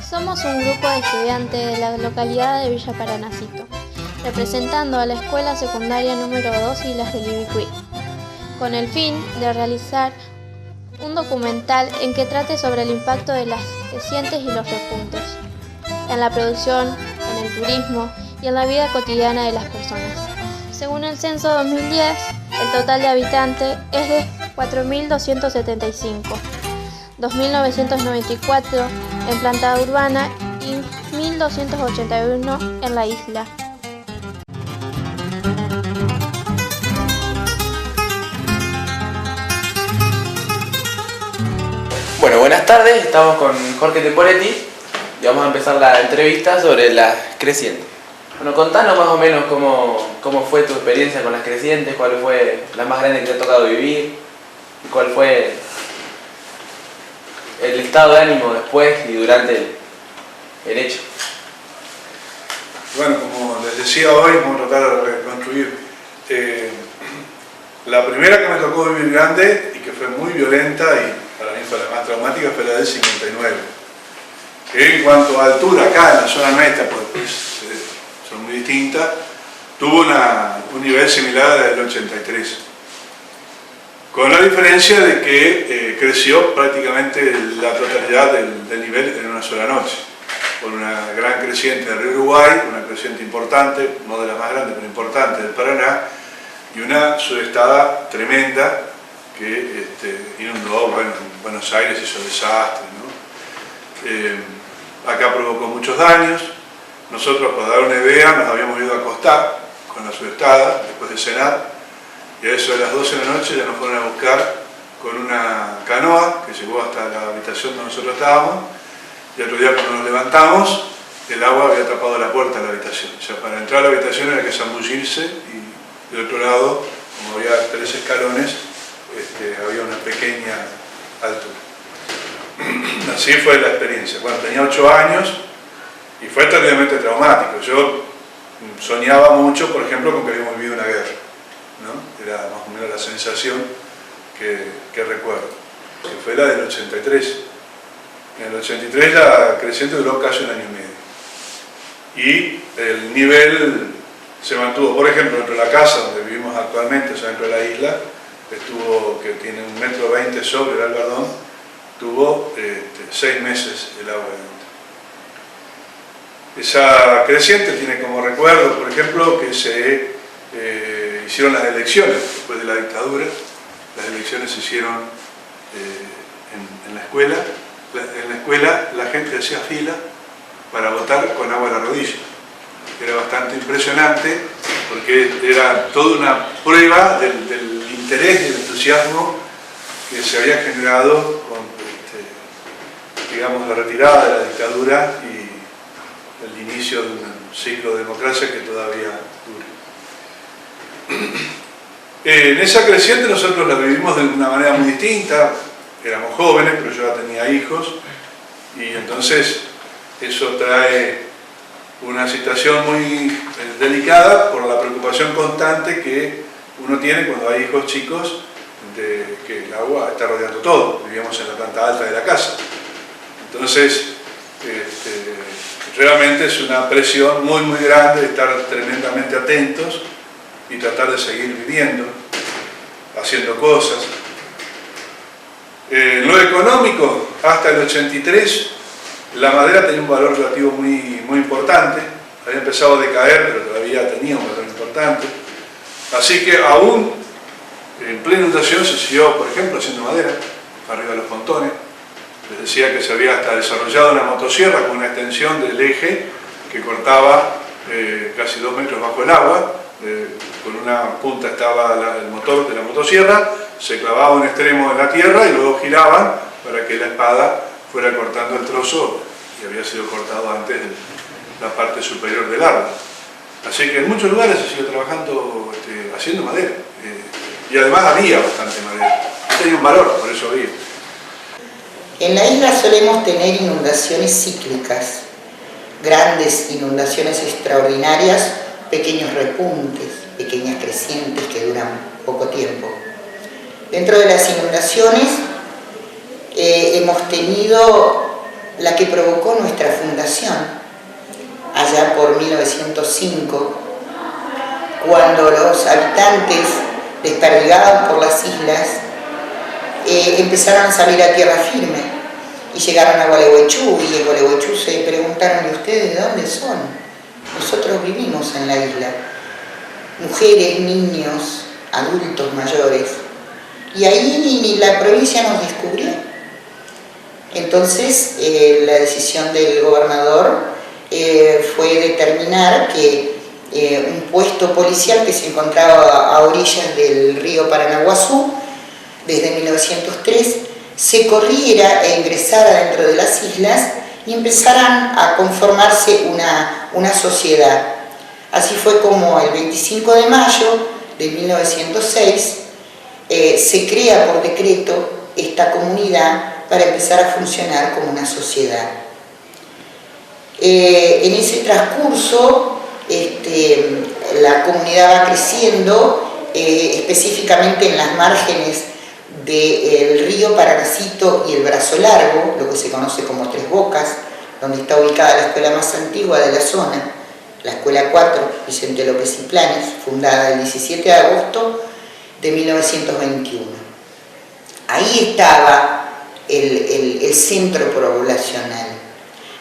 Somos un grupo de estudiantes de la localidad de Villa Paranacito, representando a la escuela secundaria número 2 Islas del Ibicuí, con el fin de realizar un documental en que trate sobre el impacto de las crecientes y los repuntes, en la producción, en el turismo y en la vida cotidiana de las personas. Según el censo 2010, el total de habitantes es de 4.275, 2.994 en planta urbana y 1.281 en la isla. Bueno, buenas tardes, estamos con Jorge Temporetti y vamos a empezar la entrevista sobre las crecientes. Bueno, contanos más o menos cómo fue tu experiencia con las crecientes, cuál fue la más grande que te ha tocado vivir y cuál fue el estado de ánimo después y durante el hecho. Bueno, como les decía hoy, vamos a tratar de reconstruir. La primera que me tocó vivir grande y que fue muy violenta y para mí fue la más traumática fue la del 59. Que en cuanto a altura, acá en la zona nuestra, pues son muy distintas, tuvo un nivel similar al del 83. Con la diferencia de que creció prácticamente la totalidad del nivel en una sola noche. Por una gran creciente del río Uruguay, una creciente importante, no de la más grande, pero importante del Paraná, y una sudestada tremenda que inundó, bueno, en Buenos Aires hizo desastre, ¿no? Acá provocó muchos daños. Nosotros, para dar una idea, nos habíamos ido a acostar con la sudestada, después de cenar, y a eso de las 12 de la noche ya nos fueron a buscar con una canoa que llegó hasta la habitación donde nosotros estábamos, y otro día cuando nos levantamos, el agua había tapado la puerta de la habitación. O sea, para entrar a la habitación era que zambullirse y del otro lado, como había 3 escalones, había una pequeña altura. Así fue la experiencia. Bueno, tenía 8 años y fue terriblemente traumático. Yo soñaba mucho, por ejemplo, con que habíamos vivido una guerra, ¿no? Era más o menos la sensación que recuerdo, que fue la del 83. En el 83 la creciente duró casi 1 año y medio. Y el nivel se mantuvo, por ejemplo, dentro de la casa donde vivimos actualmente, o sea, dentro de la isla, que tiene 1,20 m sobre el albardón, tuvo 6 meses el agua dentro. Esa creciente tiene como recuerdo, por ejemplo, que se hicieron las elecciones después de la dictadura. Las elecciones se hicieron en la escuela. En la escuela la gente hacía fila para votar con agua a la rodilla. Era bastante impresionante porque era toda una prueba del interés y del entusiasmo que se había generado con digamos, la retirada de la dictadura y el inicio de un ciclo de democracia que todavía dura. En esa creciente nosotros la vivimos de una manera muy distinta. Éramos jóvenes, pero yo ya tenía hijos, y entonces eso trae una situación muy delicada por la preocupación constante que uno tiene cuando hay hijos chicos de que el agua está rodeando todo. Vivíamos en la planta alta de la casa. Entonces, realmente es una presión muy muy grande de estar tremendamente atentos y tratar de seguir viviendo, haciendo cosas. En lo económico, hasta el 83, la madera tenía un valor relativo muy importante. Había empezado a decaer, pero todavía tenía un valor importante. Así que aún en plena inundación se siguió, por ejemplo, haciendo madera, arriba de los pontones. Les decía que se había hasta desarrollado una motosierra con una extensión del eje que cortaba casi 2 metros bajo el agua. Con una punta estaba el motor de la motosierra, se clavaba un extremo en la tierra y luego giraban para que la espada fuera cortando el trozo que había sido cortado antes de la parte superior del árbol. Así que en muchos lugares se siguió trabajando haciendo madera. Y además había bastante madera. Tenía un valor, por eso había. En la isla solemos tener inundaciones cíclicas, grandes inundaciones extraordinarias, pequeños repuntes, pequeñas crecientes que duran poco tiempo. Dentro de las inundaciones hemos tenido la que provocó nuestra fundación, allá por 1905, cuando los habitantes desperdigados por las islas empezaron a salir a tierra firme y llegaron a Gualeguaychú, y en Gualeguaychú se preguntaron: ¿y ustedes de dónde son? Nosotros vivimos en la isla, mujeres, niños, adultos mayores, y ahí la provincia nos descubrió. Entonces la decisión del gobernador fue determinar que un puesto policial que se encontraba a orillas del río Paranaguazú desde 1903 se corriera e ingresara dentro de las islas y empezaran a conformarse una sociedad. Así fue como el 25 de mayo de 1906 se crea por decreto esta comunidad para empezar a funcionar como una sociedad. En ese transcurso la comunidad va creciendo, específicamente en las márgenes del río Paranacito y el Brazo Largo, lo que se conoce como Tres Bocas, donde está ubicada la escuela más antigua de la zona, la Escuela 4, Vicente López y Planes, fundada el 17 de agosto de 1921. Ahí estaba el centro poblacional.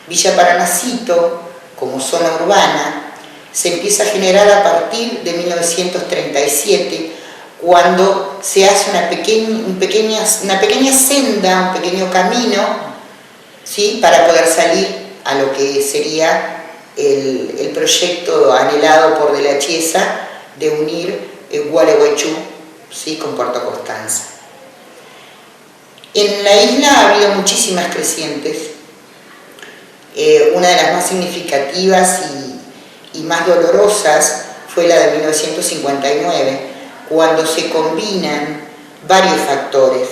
Villa Paranacito, como zona urbana, se empieza a generar a partir de 1937, cuando se hace una pequeña senda, un pequeño camino, ¿sí?, para poder salir a lo que sería el proyecto anhelado por De la Chiesa de unir Gualeguaychú, ¿sí?, con Puerto Constanza. En la isla ha habido muchísimas crecientes. Una de las más significativas y más dolorosas fue la de 1959, cuando se combinan varios factores: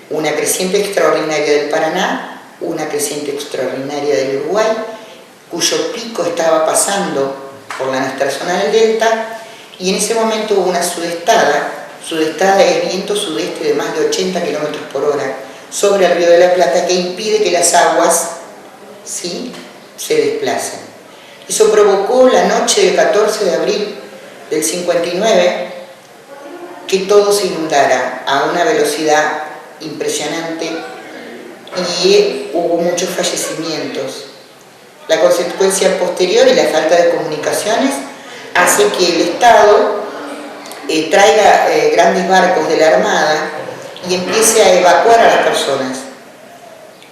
una creciente extraordinaria del Paraná, una creciente extraordinaria del Uruguay, cuyo pico estaba pasando por nuestra zona del delta, y en ese momento hubo una sudestada es viento sudeste de más de 80 km por hora sobre el Río de la Plata, que impide que las aguas, ¿sí?, se desplacen. Eso provocó la noche del 14 de abril del 59 que todo se inundara a una velocidad impresionante y hubo muchos fallecimientos. La consecuencia posterior y la falta de comunicaciones hace que el Estado traiga grandes barcos de la Armada y empiece a evacuar a las personas.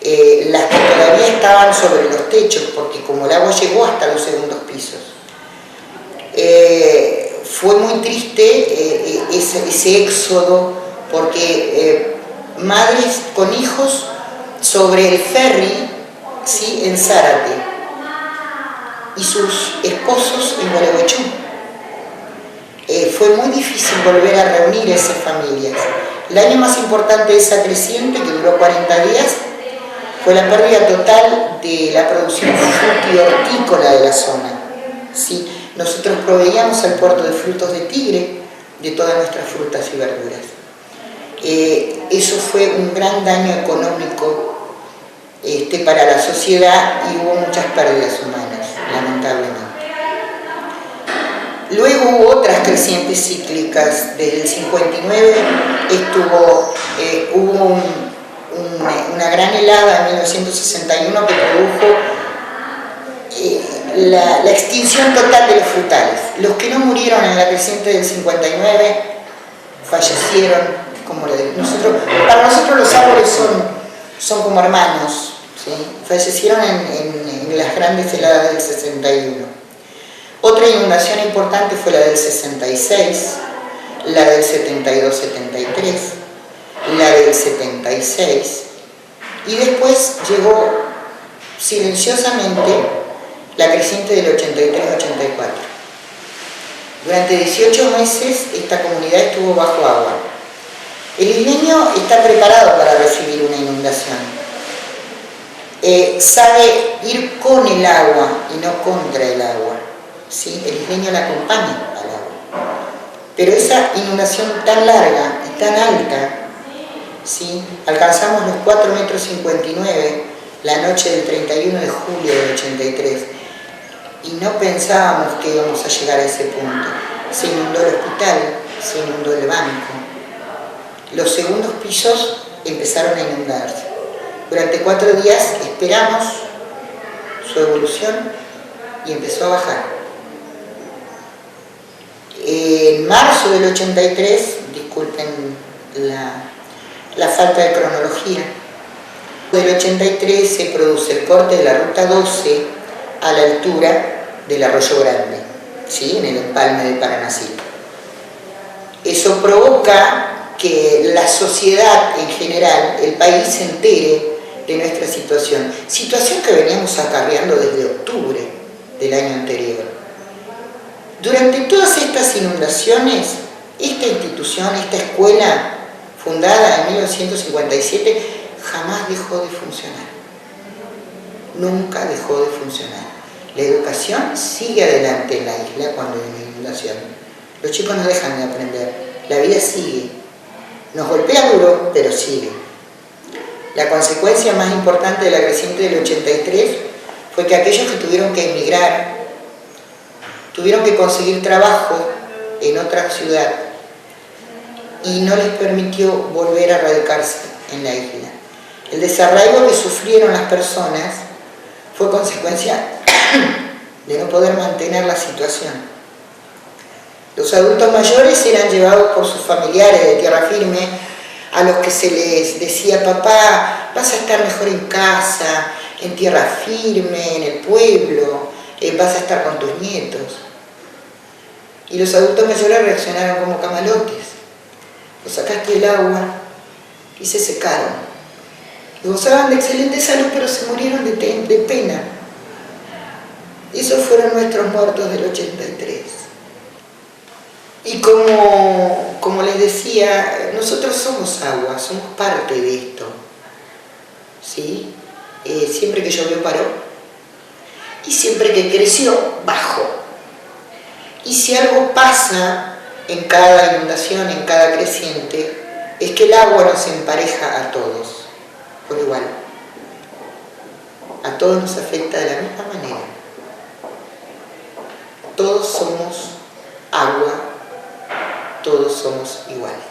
Las que todavía estaban sobre los techos, porque como el agua llegó hasta los segundos pisos. Fue muy triste ese éxodo, porque madres con hijos sobre el ferry, ¿sí?, en Zárate, y sus esposos en Gualeguaychú. Fue muy difícil volver a reunir esas familias. El año más importante de esa creciente, que duró 40 días, fue la pérdida total de la producción fruti-hortícola de la zona, ¿sí? Nosotros proveíamos al puerto de frutos de Tigre de todas nuestras frutas y verduras. Eso fue un gran daño económico para la sociedad, y hubo muchas pérdidas humanas, lamentablemente. Luego hubo otras crecientes cíclicas. Desde el 59 hubo una gran helada en 1961 que produjo la extinción total de los frutales. Los que no murieron en la creciente del 59 fallecieron, como para nosotros los árboles son como hermanos, ¿sí? Fallecieron en las grandes heladas del 61. Otra inundación importante fue la del 66, la del 72-73, la del 76, y después llegó silenciosamente la creciente del 83-84. Durante 18 meses esta comunidad estuvo bajo agua. El isleño está preparado para recibir una inundación. Sabe ir con el agua y no contra el agua, ¿sí? El isleño la acompaña al agua. Pero esa inundación tan larga y tan alta, ¿sí? Alcanzamos los 4,59 metros la noche del 31 de julio del 83, y no pensábamos que íbamos a llegar a ese punto. Se inundó el hospital, se inundó el banco. Los segundos pisos empezaron a inundarse. Durante 4 días esperamos su evolución y empezó a bajar. En marzo del 83, disculpen la falta de cronología, del 83 se produce el corte de la ruta 12 a la altura del Arroyo Grande, ¿sí? En el empalme de Paranacito. Eso provoca que la sociedad en general, el país, se entere de nuestra situación que veníamos acarreando desde octubre del año anterior. Durante todas estas inundaciones, esta institución, esta escuela fundada en 1957, jamás dejó de funcionar. Nunca dejó de funcionar. La educación sigue adelante en la isla cuando hay una inundación. Los chicos no dejan de aprender. La vida sigue. Nos golpea duro, pero sigue. La consecuencia más importante de la creciente del 83 fue que aquellos que tuvieron que emigrar, tuvieron que conseguir trabajo en otra ciudad y no les permitió volver a radicarse en la isla. El desarraigo que sufrieron las personas fue consecuencia de no poder mantener la situación. Los adultos mayores eran llevados por sus familiares de tierra firme, a los que se les decía: papá, vas a estar mejor en casa, en tierra firme, en el pueblo, vas a estar con tus nietos. Y los adultos mayores reaccionaron como camalotes. Los sacaste del agua y se secaron. Y gozaban de excelente salud, pero se murieron de pena. Esos fueron nuestros muertos del 83. Y como les decía, nosotros somos agua, somos parte de esto, ¿sí? Siempre que llovió paró, y siempre que creció bajó. Y si algo pasa en cada inundación, en cada creciente, es que el agua nos empareja a todos por igual. A todos nos afecta de la misma manera. Todos somos agua, todos somos iguales.